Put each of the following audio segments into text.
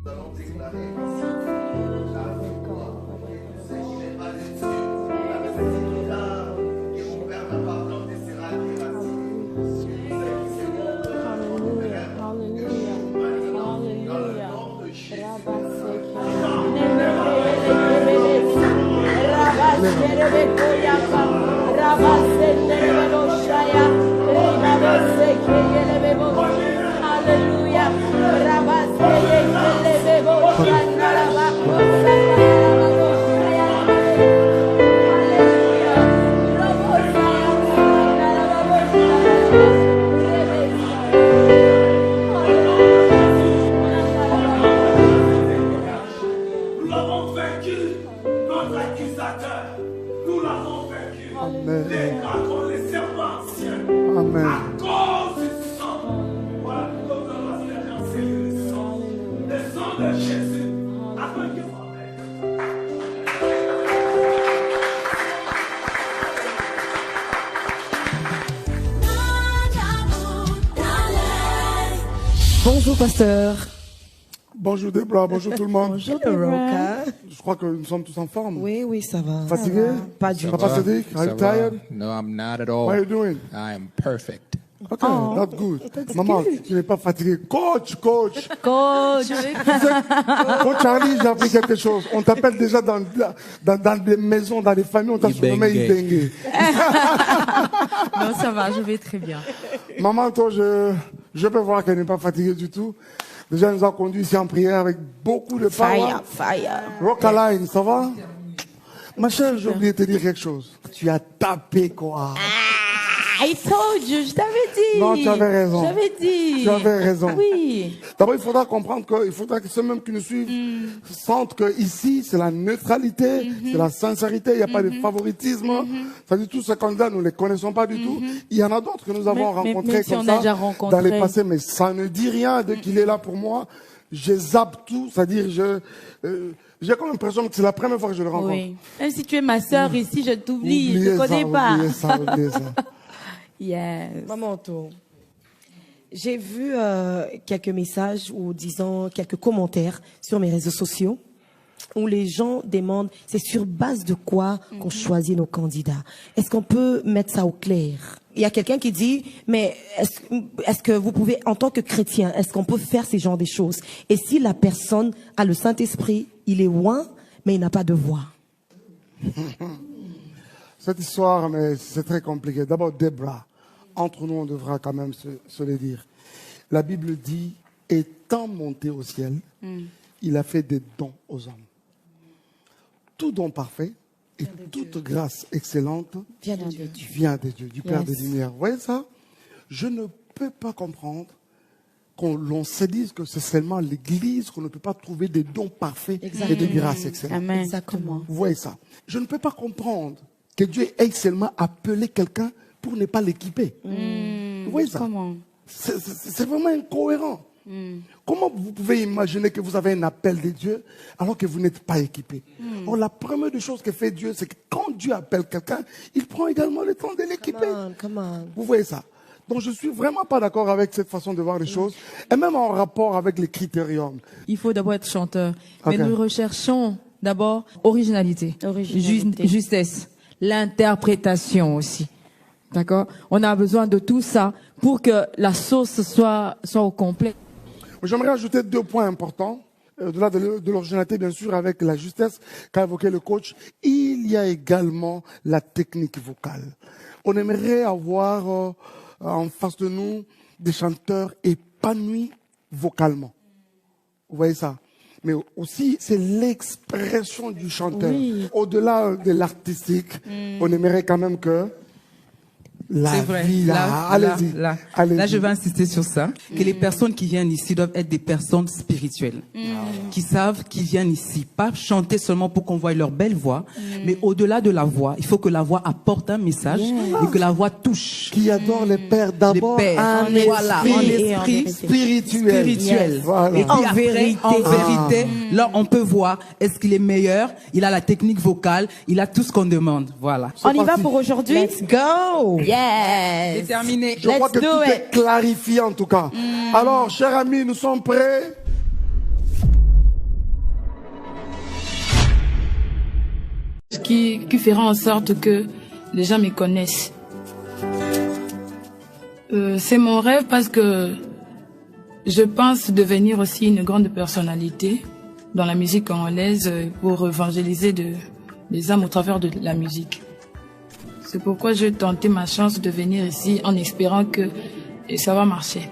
Nous allons déclarer la victoire. Ce qui n'est pas de Dieu, la victoire que mon Père n'a pas planté sera déraciné. Dans le nom de Jésus. Nous l'avons vaincu, notre accusateur. Nous l'avons vaincu. Amen. Les dragons, les serpents anciens. Amen. À cause du sang. Voilà pourquoi nous allons expérimenter le sang. Le sang de Jésus. Afin que Bonjour pasteur. Bonjour Deborah, bonjour tout le monde. Bonjour Deborah. Je crois que nous sommes tous en forme. Oui, oui, ça va. Fatigué? Pas du tout. Papa Cédric, are you tired? No, I'm not at all. What are you doing? I am perfect. Okay, that's good. Maman, tu n'es pas fatigué. Coach. Coach. Coach Charlie, j'ai appris quelque chose. On t'appelle déjà dans des maisons, dans des familles, on t'a surnommé Ibengue. Non, ça va, je vais très bien. Maman, toi, je peux voir qu'elle n'est pas fatiguée du tout. Déjà, elle nous a conduit ici en prière avec beaucoup de power. Fire. Rockaline, ça va? Ma chère, j'ai oublié de te dire quelque chose. Tu as tapé quoi? I told you, je t'avais dit. Non, tu avais raison. J'avais dit. Tu avais raison. Oui. D'abord, il faudra comprendre il faudra que ceux même qui nous suivent sentent que ici, c'est la neutralité, c'est la sincérité, il n'y a pas de favoritisme. C'est-à-dire, tous ces candidats, nous ne les connaissons pas du tout. Il y en a d'autres que nous avons rencontrés même si comme on a ça déjà rencontré. dans les passés, mais ça ne dit rien dès qu'il est là pour moi. Je zappe tout, c'est-à-dire, j'ai comme l'impression que c'est la première fois que je le rencontre. Oui. Même si tu es ma sœur ici, je t'oublie, je Oubliez ne te connais ça, pas. oubliez ça. Yes. Maman, toi, j'ai vu quelques messages ou disons quelques commentaires sur mes réseaux sociaux où les gens demandent c'est sur base de quoi qu'on choisit nos candidats. Est-ce qu'on peut mettre ça au clair? Il y a quelqu'un qui dit mais est-ce que vous pouvez en tant que chrétien est-ce qu'on peut faire ces genres de choses? Et si la personne a le Saint-Esprit, il est loin mais il n'a pas de voix. Cette histoire, mais c'est très compliqué. D'abord, Deborah, entre nous, on devra quand même se le dire. La Bible dit, étant monté au ciel, il a fait des dons aux hommes. Tout don parfait et toute grâce excellente Vient de Dieu. vient de Dieu, du Père des Lumières. Vous voyez ça? Je ne peux pas comprendre l'on se dise que c'est seulement l'Église qu'on ne peut pas trouver des dons parfaits et des grâces excellentes. Amen. Exactement. Vous voyez ça? Je ne peux pas comprendre que Dieu ait seulement appelé quelqu'un pour ne pas l'équiper. Vous voyez ça? Comment? C'est vraiment incohérent. Comment vous pouvez imaginer que vous avez un appel de Dieu alors que vous n'êtes pas équipé? Or, la première des choses que fait Dieu, c'est que quand Dieu appelle quelqu'un, il prend également le temps de l'équiper. Come on. Vous voyez ça? Donc, je suis vraiment pas d'accord avec cette façon de voir les choses, et même en rapport avec les critériums. Il faut d'abord être chanteur. Ok. Mais nous recherchons d'abord originalité, justesse, l'interprétation aussi. D'accord? On a besoin de tout ça pour que la sauce soit au complet. J'aimerais ajouter 2 points importants. Au-delà de l'originalité, bien sûr, avec la justesse qu'a évoqué le coach, il y a également la technique vocale. On aimerait avoir en face de nous des chanteurs épanouis vocalement. Vous voyez ça? Mais aussi, c'est l'expression du chanteur. Oui. Au-delà de l'artistique, on aimerait quand même que C'est vrai. allez-y. Là, je vais insister sur ça. Que les personnes qui viennent ici doivent être des personnes spirituelles. Qui savent qu'ils viennent ici. Pas chanter seulement pour qu'on voie leur belle voix. Mais au-delà de la voix, il faut que la voix apporte un message et que la voix touche. Qui adore les pères d'abord. Les pères. Un Voilà, esprit un spirituel. spirituel. Voilà. Et puis en vérité, là, on peut voir est-ce qu'il est meilleur. Il a la technique vocale. Il a tout ce qu'on demande. Voilà. On y va pour aujourd'hui? Let's go. Yes. C'est terminé. Je crois que tout est clarifié en tout cas. Alors, chers amis, nous sommes prêts. qui fera en sorte que les gens me connaissent. C'est mon rêve parce que je pense devenir aussi une grande personnalité dans la musique congolaise pour évangéliser les âmes au travers de la musique. C'est pourquoi j'ai tenté ma chance de venir ici en espérant que ça va marcher.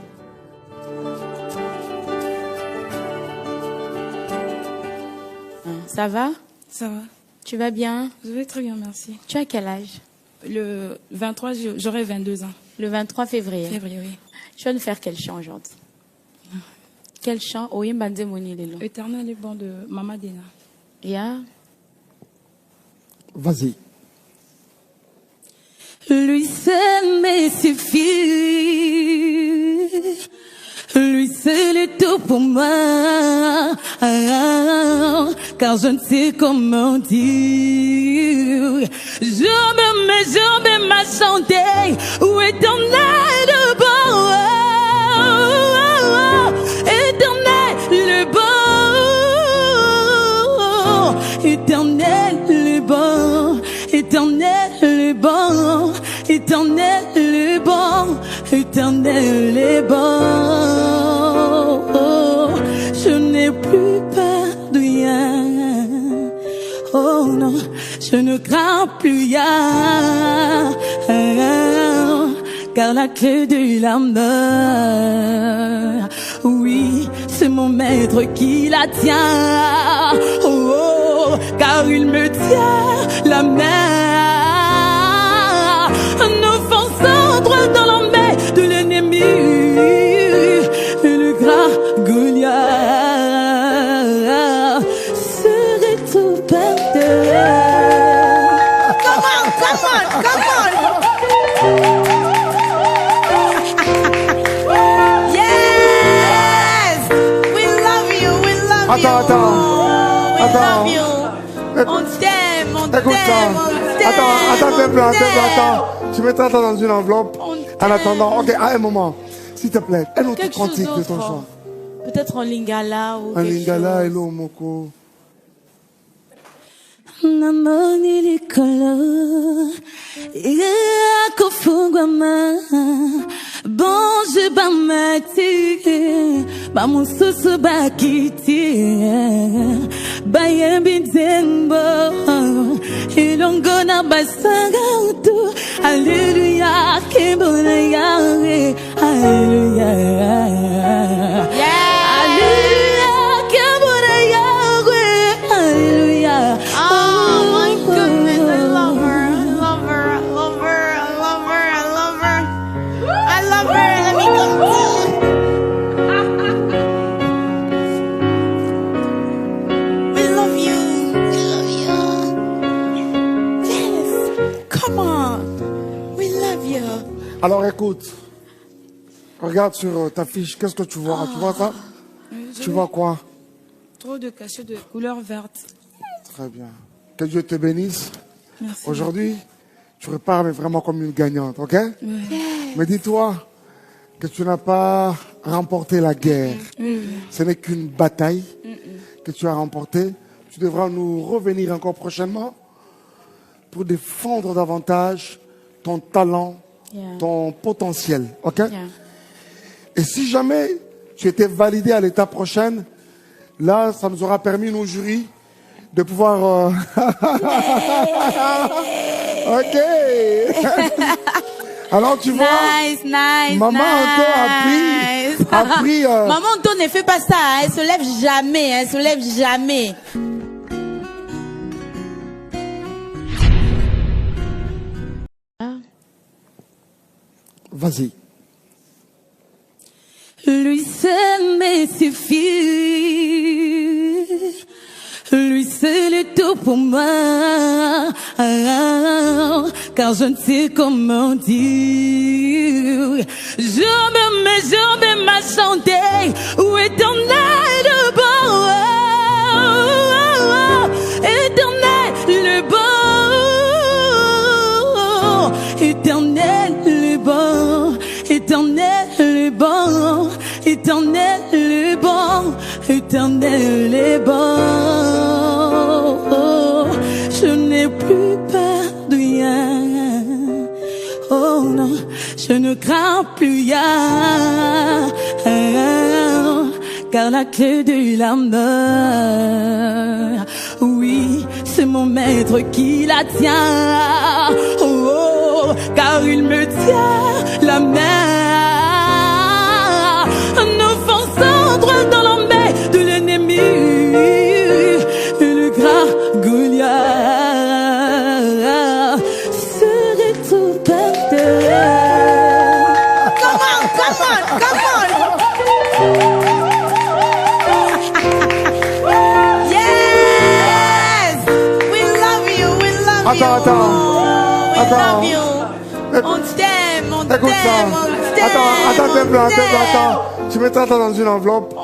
Ça va? Ça va. Tu vas bien? Je vais très bien, merci. Tu as quel âge? Le 23, j'aurai 22 ans. Le 23 février. Février, oui. Tu vas nous faire quel chant aujourd'hui? Quel chant? Oyembande Moni Lelo. Éternel est bon de Mama Dena. Yeah. Vas-y. Lui seul me suffit. Lui seul est tout pour moi. Car je ne sais comment dire. Je me mets à chanter. Où éternel le bon. Éternel le bon. Éternel le bon. Éternel le bon. Éternel le bon. Éternel le bon. Je n'ai plus peur de rien. Oh non, je ne crains plus rien. Car la clé de la mort, oui, c'est mon maître qui la tient. Oh, oh, car il me tient la main. Nos forces entrent dans la main de l'ennemi. Et le grand Goliath serait tout perdu. Come on, come on, come on. Yes! We love you, we love you. Attends. We love you. On t'aime, on t'aime, Écoute ça. on t'aime. Attends, on attends. Tu mettras ça dans une enveloppe. On En attendant, ok, à un moment, s'il te plaît, un autre Quelque chose cantique de ton d'autre. chant. Peut-être en lingala ou Un quelque lingala, chose. hello, moko. Namoni likolo ya kufungwa ma bonje bamati bamususu bakiti bayembi nzembo ilongo na basanga utu haleluya kembona yawe haleluya haleluya kembona yawe haleluya. Oh my goodness, I love her. I love her. I love her. I love her. I love her. I love her. Let me go. We love you. We love you. Yes. Come on. We love you. Alors écoute, regarde sur ta fiche, qu'est-ce que tu vois? Tu vois ça? Tu vois quoi? Trop de cachets de couleur verte. Très bien. Que Dieu te bénisse. Merci. Aujourd'hui, tu repars mais vraiment comme une gagnante, ok? Mais dis-toi que tu n'as pas remporté la guerre. Ce n'est qu'une bataille que tu as remportée. Tu devras nous revenir encore prochainement pour défendre davantage ton talent, ton potentiel, ok? Et si jamais tu étais validé à l'étape prochaine, là, ça nous aura permis, nos jurys, de pouvoir... Ok. Alors tu vois, Nice, nice, Maman Anto nice. a pris Maman Anto ne fait pas ça. Hein. Elle se lève jamais. Elle se lève jamais. Vas-y. Lui seul me suffit. Lui seul est tout pour moi. Car je ne sais comment dire. Je me mets à chanter. Où éternel le bon. Éternel le bon. Éternel le bon. Éternel le bon. Éternel le bon. Éternel le bon. Je n'ai plus ne crains plus rien, car la clé de la mort, oui, c'est mon maître qui la tient, oh, car il me tient la main, nous fonçons droit dans la main de l'ennemi, et le grand Goliath serait tout par terre. Come on, come on, come on. Yes, we love you, we love you. Attends. We love you. On t'aime, on Écoute ça. t'aime, on t'aime. Attends, attends. Tu mettras ça dans une enveloppe.